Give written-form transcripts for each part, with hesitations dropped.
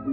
Happy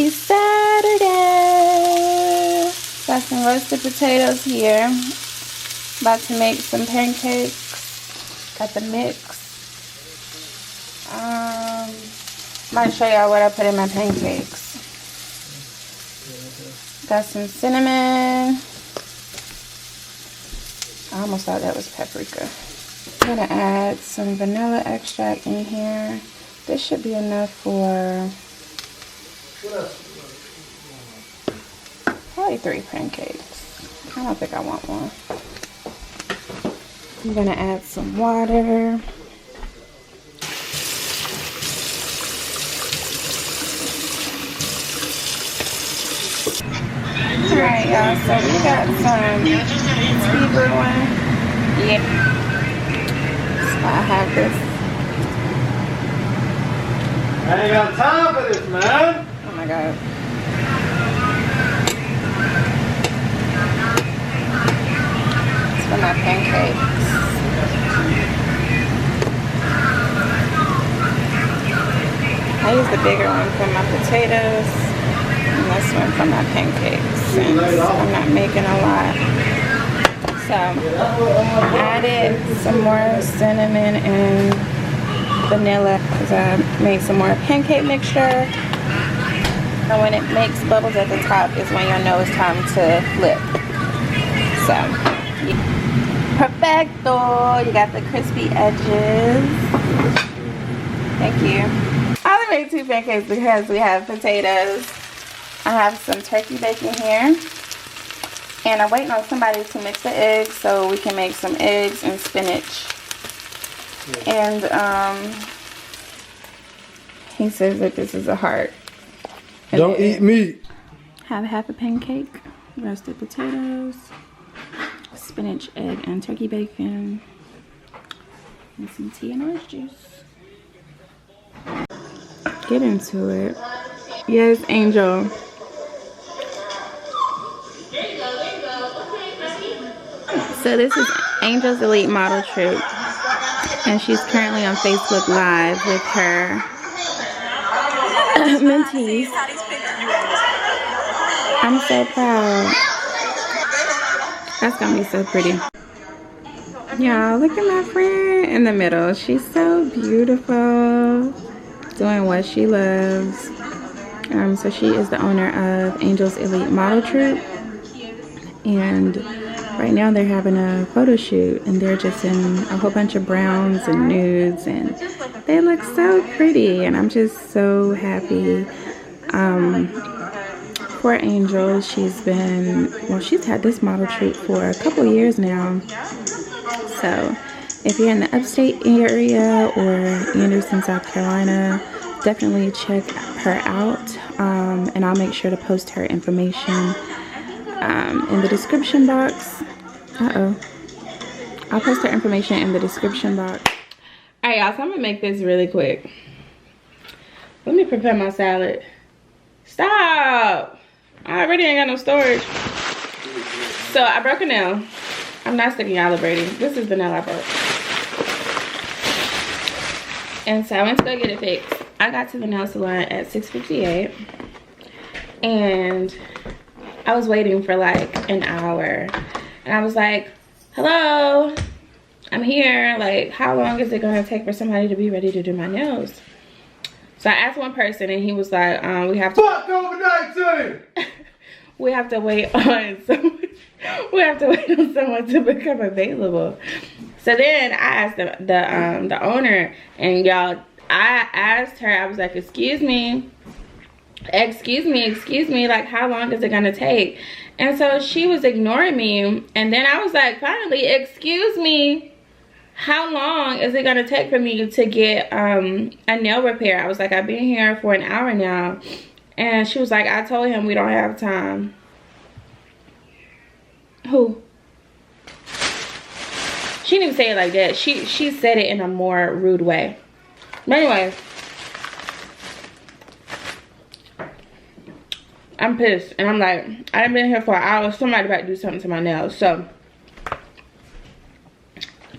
Saturday! Got some roasted potatoes here. About to make some pancakes. Got the mix. I'm going to show y'all what I put in my pancakes. Got some cinnamon. I almost thought that was paprika. I'm going to add some vanilla extract in here. This should be enough for probably 3 pancakes. I don't think I want one. I'm going to add some water. Alright, y'all, so we got some tea brewing. Yeah. So I have this. I ain't got time for this, man. Oh my god. It's for my pancakes. I use the bigger one for my potatoes. And this one for my pancakes, since I'm not making a lot. So, added some more cinnamon and vanilla because I made some more pancake mixture. And when it makes bubbles at the top is when you'll know it's time to flip. So, perfecto! You got the crispy edges. Thank you. I only made 2 pancakes because we have potatoes. I have some turkey bacon here, and I'm waiting on somebody to mix the eggs so we can make some eggs and spinach. And he says that this is a heart. Don't eat meat. Have half a pancake, roasted potatoes, spinach, egg, and turkey bacon, and some tea and orange juice. Get into it. Yes, Angel. So this is Angel's Elite Model Troop, and she's currently on Facebook Live with her mentees. I'm so proud. That's gonna be so pretty. Y'all, look at my friend in the middle. She's so beautiful, doing what she loves. So she is the owner of Angel's Elite Model Troop, and right now they're having a photo shoot, and they're just in a whole bunch of browns and nudes, and they look so pretty, and I'm just so happy for Angel. She's had this model troop for a couple years now. So if you're in the upstate area or Anderson, South Carolina, definitely check her out, and I'll make sure to post her information in the description box. I'll post her information in the description box. Alright, y'all, so I'm gonna make this really quick. Let me prepare my salad. Stop! I already ain't got no storage. So I broke a nail. I'm not sticking y'all the braiding. This is the nail I broke. And so I went to go get it fixed. I got to the nail salon at 6:58, and I was waiting for like an hour, and I was like, hello, I'm here. Like, how long is it gonna take for somebody to be ready to do my nails? So I asked one person, and he was like, we have to Fuck COVID-19! we have to wait on someone. We have to wait on someone to become available. So then I asked the owner, and y'all, I asked her, I was like, excuse me, like, how long is it gonna take? And so she was ignoring me, and then I was like, finally, excuse me, how long is it gonna take for me to get a nail repair? I was like, I've been here for an hour now. And she was like, I told him we don't have time. Who? She didn't even say it like that. She said it in a more rude way. But anyway, I'm pissed. And I'm like, I've been here for an hour. Somebody about to do something to my nails. So,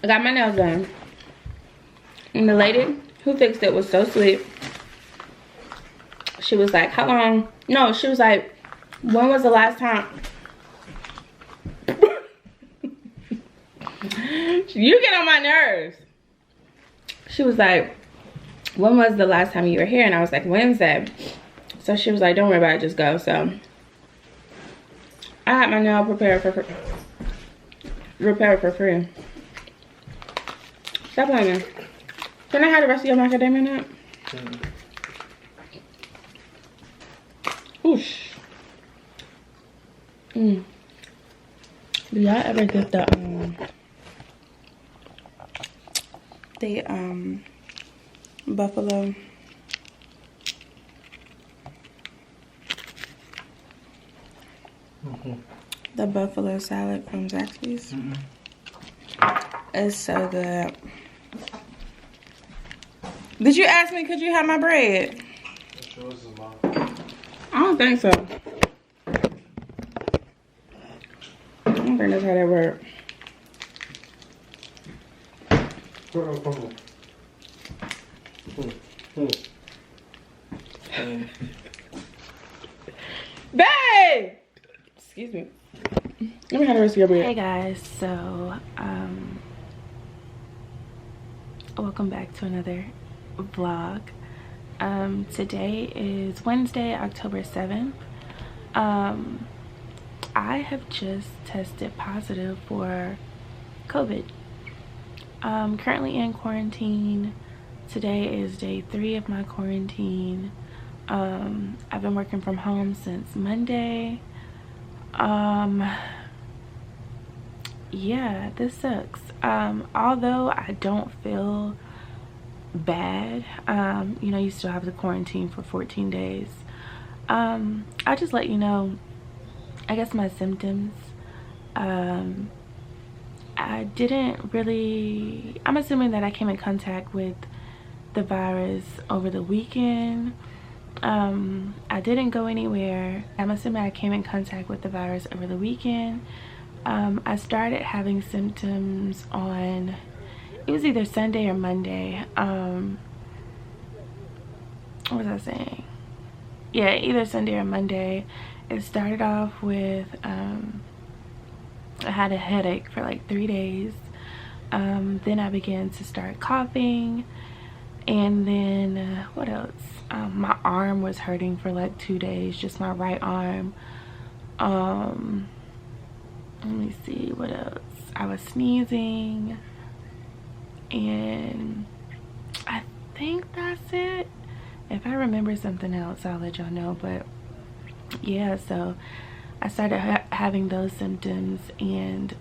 I got my nails done. And the lady who fixed it was so sweet. She was like, how long? No, she was like, when was the last time? You get on my nerves. She was like, when was the last time you were here? And I was like, Wednesday. So she was like, don't worry about it, just go. So I had my nail repaired for free. Stop playing. Can I have the rest of your macadamia nut? Oosh. Do y'all ever get the buffalo? The buffalo salad from Zaxby's. It's so good. Did you ask me, could you have my bread? I don't think so. I don't think that's how that works. Babe! Excuse me. Let me have the rest of your bread. Hey guys, so welcome back to another vlog. Today is Wednesday, October 7th. I have just tested positive for COVID. I'm currently in quarantine. Today is day 3 of my quarantine. I've been working from home since Monday. Yeah, this sucks. Although I don't feel bad, you know, you still have to quarantine for 14 days. I'll just let you know, I guess, my symptoms. I didn't really, I'm assuming that I came in contact with the virus over the weekend. I didn't go anywhere. I'm assuming I came in contact with the virus over the weekend. I started having symptoms on, it was either Sunday or Monday. What was I saying? Yeah, either Sunday or Monday. It started off with, I had a headache for like 3 days. Then I began to start coughing. And then, what else? My arm was hurting for like 2 days, just my right arm. Let me see, what else? I was sneezing. And I think that's it. If I remember something else, I'll let y'all know. But yeah, so I started having those symptoms, and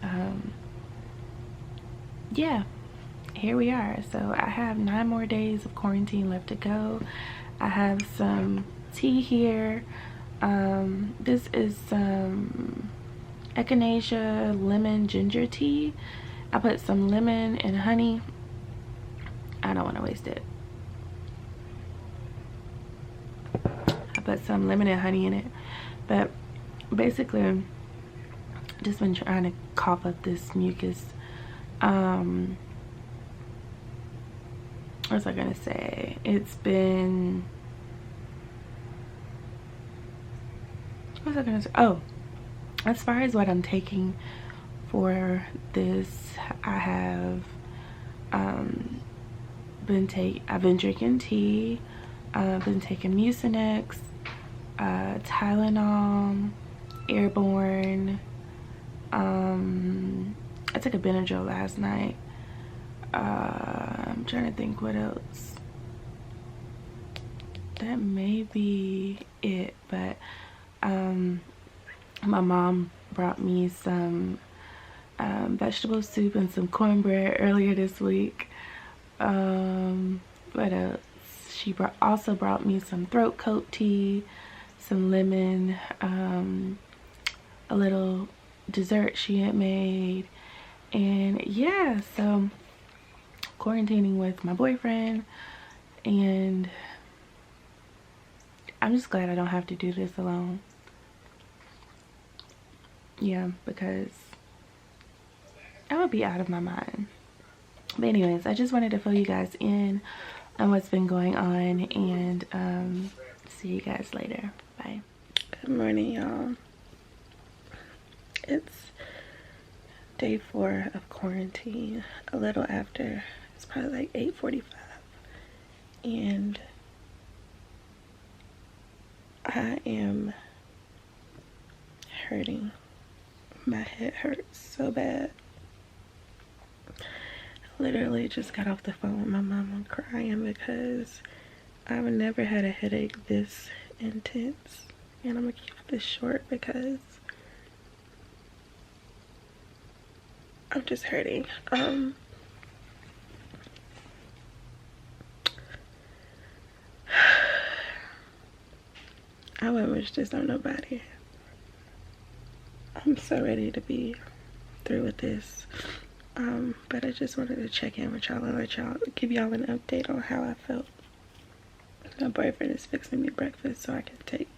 yeah, here we are. So I have 9 more days of quarantine left to go. I have some tea here. This is some echinacea lemon ginger tea. I put some lemon and honey. I don't want to waste it. I put some lemon and honey in it. But basically, just been trying to cough up this mucus. What was I gonna say? It's been, what was I gonna say? Oh, as far as what I'm taking for this, I have I've been drinking tea. I've been taking Mucinex, Tylenol, Airborne. I took a Benadryl last night. I'm trying to think what else. That may be it, but my mom brought me some vegetable soup and some cornbread earlier this week. What else? She also brought me some throat coat tea, some lemon, a little dessert she had made. And yeah, so quarantining with my boyfriend, and I'm just glad I don't have to do this alone. yeah, because I would be out of my mind. But anyways, I just wanted to fill you guys in on what's been going on, and see you guys later. Bye. Good morning, y'all. It's day 4 of quarantine, a little after. It's probably like 8:45, and I am hurting. My head hurts so bad. I literally just got off the phone with my mama crying because I've never had a headache this intense. And I'm gonna keep this short because I'm just hurting. I wouldn't wish this on nobody. I'm so ready to be through with this. But I just wanted to check in with y'all and let y'all, give y'all an update on how I felt. My boyfriend is fixing me breakfast so I can take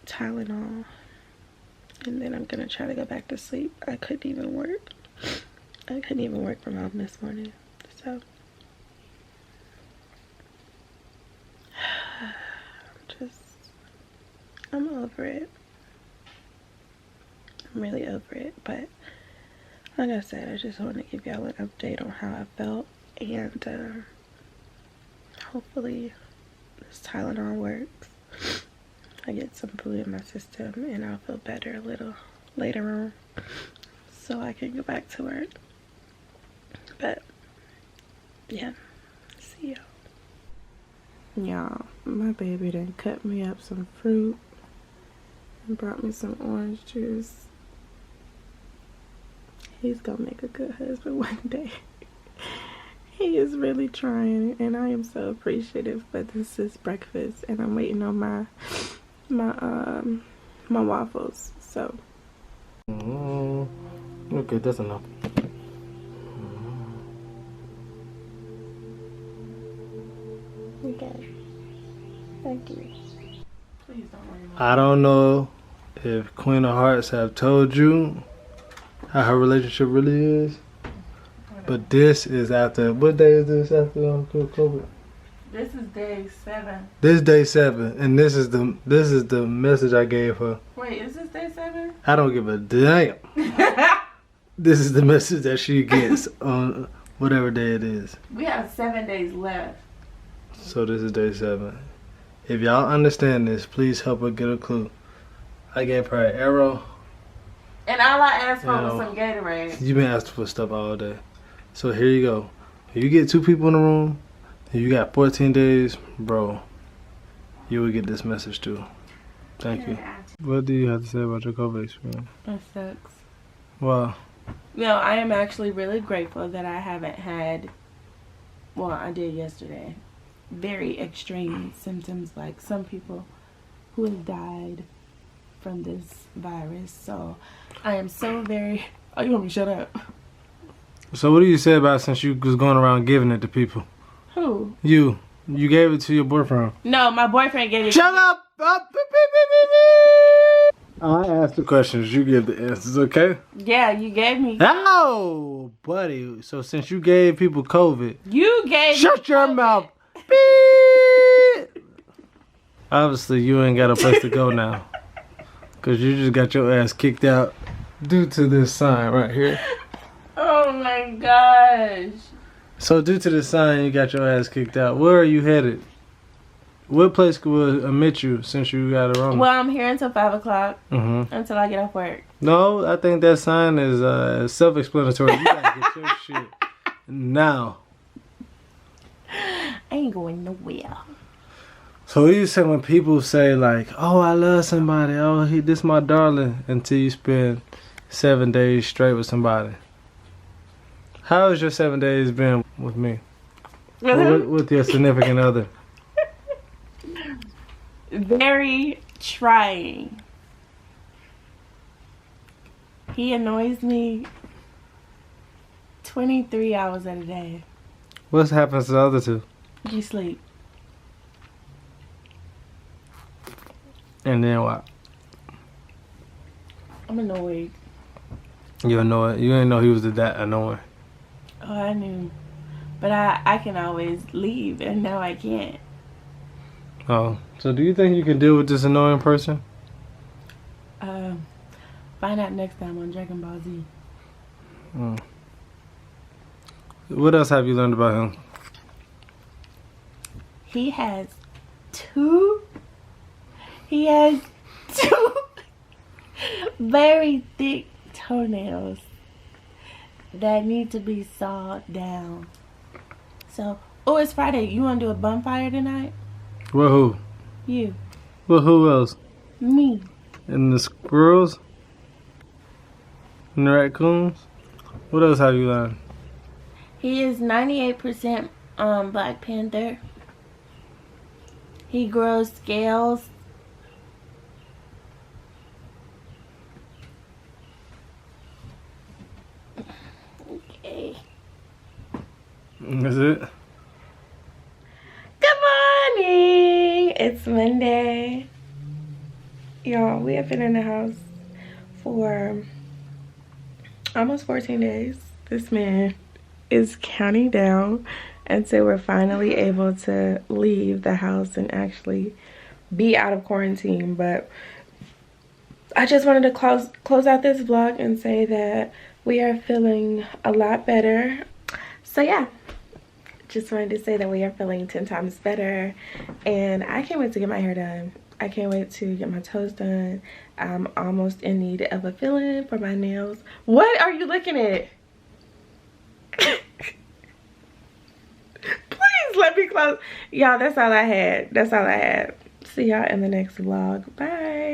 Tylenol, and then I'm gonna try to go back to sleep. I couldn't even work from home this morning, so I'm over it. I'm really over it. But like I said, I just want to give y'all an update on how I felt, and hopefully this Tylenol works. I get some food in my system and I'll feel better a little later on so I can go back to work. But yeah, see y'all. Y'all, my baby done cut me up some fruit and brought me some orange juice. He's gonna make a good husband one day. He is really trying, and I am so appreciative. But this is breakfast and I'm waiting on my waffles. So okay, that's enough. okay, thank you. Please don't worry about I don't know if Queen of Hearts have told you how her relationship really is, but this is after, what day is this after COVID? This is day 7. This is day 7, and this is the message I gave her. Wait, is this day 7? I don't give a damn. This is the message that she gets on whatever day it is. We have 7 days left. So this is day 7. If y'all understand this, please help her get a clue. I gave her an arrow. And all I asked for was some Gatorade. You've been asking for stuff all day. So here you go. If you get 2 people in the room, and you got 14 days, bro, you will get this message too. Thank you. What do you have to say about your COVID experience? It sucks. Wow. No, I am actually really grateful that I haven't had, well, I did yesterday, very extreme symptoms like some people who have died from this virus. So I am so very, oh, you want me to shut up? So what do you say about since you was going around giving it to people? Who? You gave it to your boyfriend. No, my boyfriend gave it. Shut up! I asked the questions, you give the answers, okay? Yeah, you gave me. Oh, buddy. So since you gave people COVID, you gave shut me your COVID. mouth. Beep. Obviously, you ain't got a place to go now. Because you just got your ass kicked out due to this sign right here. Oh my gosh. So due to this sign, you got your ass kicked out. Where are you headed? What place would admit you since you got a RONA? Well, I'm here until 5 o'clock until I get off work. No, I think that sign is self-explanatory. You gotta get your shit now. I ain't going nowhere. So what do you say when people say like, oh, I love somebody, oh, this my darling, until you spend 7 days straight with somebody? How has your 7 days been with me? With your significant other? Very trying. He annoys me 23 hours a day. What happens to the other 2? You sleep. And then what? I'm annoyed. You annoyed? You didn't know he was that annoying. Oh, I knew. But I can always leave, and now I can't. Oh, so do you think you can deal with this annoying person? Find out next time on Dragon Ball Z. What else have you learned about him? He has two very thick toenails that need to be sawed down. So, it's Friday. You want to do a bonfire tonight? Well, who? You. Well, who else? Me. And the squirrels? And the raccoons? What else have you learned? He is 98% Black Panther. He grows scales. Okay. Is it? Good morning. It's Monday. Y'all, we have been in the house for almost 14 days. This man is counting down until we're finally able to leave the house and actually be out of quarantine. But I just wanted to close out this vlog and say that we are feeling a lot better. So yeah, just wanted to say that we are feeling 10 times better, and I can't wait to get my hair done. I can't wait to get my toes done. I'm almost in need of a fill-in for my nails. What are you looking at? Please let me close. Y'all, that's all I had. See y'all in the next vlog. Bye.